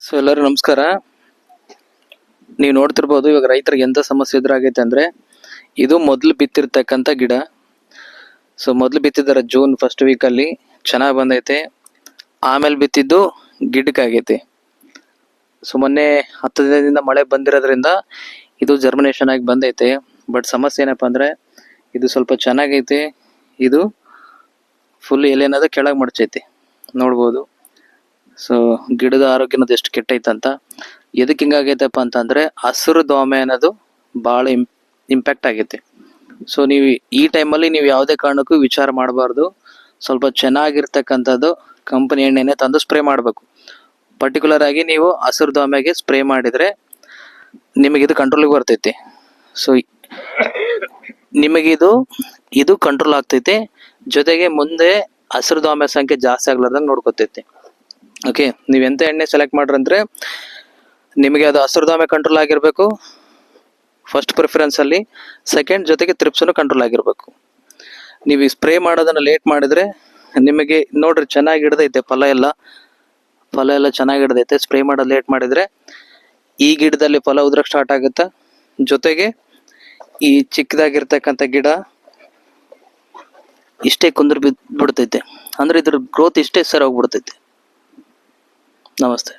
So ಎಲ್ಲರೂ ನಮಸ್ಕಾರ. ನೀವು ನೋಡ್ತಿರ್ಬೋದು ಇವಾಗ ರೈತರಿಗೆ ಎಂತ ಸಮಸ್ಯೆ ಎದುರಾಗೈತೆ ಅಂದ್ರೆ, ಇದು ಮೊದಲು ಬಿತ್ತಿರ್ತಕ್ಕಂಥ ಗಿಡ. ಸೊ ಮೊದಲು ಬಿತ್ತಿದಾರೆ ಜೂನ್ ಫಸ್ಟ್ ವೀಕಲ್ಲಿ, ಚೆನ್ನಾಗಿ ಬಂದೈತೆ. ಆಮೇಲೆ ಬಿತ್ತಿದ್ದು ಗಿಡಕ್ಕಾಗೈತೆ. ಸೊ ಮೊನ್ನೆ 10 ದಿನದಿಂದ ಮಳೆ ಬಂದಿರೋದ್ರಿಂದ ಇದು ಜರ್ಮಿನೇಷನ್ ಆಗಿ ಬಂದೈತೆ. ಬಟ್ ಸಮಸ್ಯೆ ಏನಪ್ಪಾ ಅಂದ್ರೆ, ಇದು ಸ್ವಲ್ಪ ಚೆನ್ನಾಗೈತೆ, ಇದು ಫುಲ್ ಎಲೆನದ ಕೆಳಗೆ ಮಡಚೈತೆ ನೋಡ್ಬೋದು. ಸೊ ಗಿಡದ ಆರೋಗ್ಯನದು ಎಷ್ಟು ಕೆಟ್ಟೈತಂತ. ಎದಕ್ಕೆ ಹಿಂಗಾಗೈತಪ್ಪ ಅಂತಂದ್ರೆ, ಹಸಿರು ದೋಮೆ ಅನ್ನೋದು ಭಾಳ ಇಂಪ್ಯಾಕ್ಟ್ ಆಗೈತೆ. ಸೊ ನೀವು ಈ ಟೈಮಲ್ಲಿ ನೀವು ಯಾವುದೇ ಕಾರಣಕ್ಕೂ ವಿಚಾರ ಮಾಡಬಾರ್ದು. ಸ್ವಲ್ಪ ಚೆನ್ನಾಗಿರ್ತಕ್ಕಂಥದ್ದು ಕಂಪನಿ ಎಣ್ಣೆನೆ ತಂದು ಸ್ಪ್ರೇ ಮಾಡಬೇಕು. ಪರ್ಟಿಕ್ಯುಲರ್ ಆಗಿ ನೀವು ಹಸಿರು ದೋಮೆಗೆ ಸ್ಪ್ರೇ ಮಾಡಿದ್ರೆ ನಿಮಗಿದು ಕಂಟ್ರೋಲಿಗೆ ಬರ್ತೈತಿ. ಸೊ ನಿಮಗಿದು ಇದು ಕಂಟ್ರೋಲ್ ಆಗ್ತೈತಿ, ಜೊತೆಗೆ ಮುಂದೆ ಹಸಿರು ದೋಮೆ ಸಂಖ್ಯೆ ಜಾಸ್ತಿ ಆಗ್ಲಾರ್ದಂಗೆ ನೋಡ್ಕೊತೈತಿ. ಓಕೆ, ನೀವು ಎಂತ ಎಣ್ಣೆ ಸೆಲೆಕ್ಟ್ ಮಾಡ್ರಂದ್ರೆ ನಿಮಗೆ ಅದು ಹಸಿರು ದೋಮೆ ಕಂಟ್ರೋಲ್ ಆಗಿರಬೇಕು ಫಸ್ಟ್ ಪ್ರಿಫರೆನ್ಸ್ ಅಲ್ಲಿ. ಸೆಕೆಂಡ್, ಜೊತೆಗೆ ತ್ರಿಪ್ಸನು ಕಂಟ್ರೋಲ್ ಆಗಿರಬೇಕು. ನೀವು ಈ ಸ್ಪ್ರೇ ಮಾಡೋದನ್ನ ಲೇಟ್ ಮಾಡಿದ್ರೆ ನಿಮಗೆ ನೋಡ್ರಿ ಚೆನ್ನಾಗಿ ಹಿಡ್ದೈತೆ, ಫಲ ಎಲ್ಲ ಚೆನ್ನಾಗಿ ಹಿಡ್ದೈತೆ. ಸ್ಪ್ರೇ ಮಾಡೋದು ಲೇಟ್ ಮಾಡಿದ್ರೆ ಈ ಗಿಡದಲ್ಲಿ ಫಲ ಉದ್ರಕ್ ಸ್ಟಾರ್ಟ್ ಆಗುತ್ತೆ. ಜೊತೆಗೆ ಈ ಚಿಕ್ಕದಾಗಿರ್ತಕ್ಕಂಥ ಗಿಡ ಇಷ್ಟೇ ಕುಂದ್ರ ಬಿಡ್ತೈತೆ, ಅಂದ್ರೆ ಇದ್ರ ಗ್ರೋತ್ ಇಷ್ಟೇ ಸರ್ ಹೋಗ್ಬಿಡ್ತೈತೆ. ನಮಸ್ತೆ.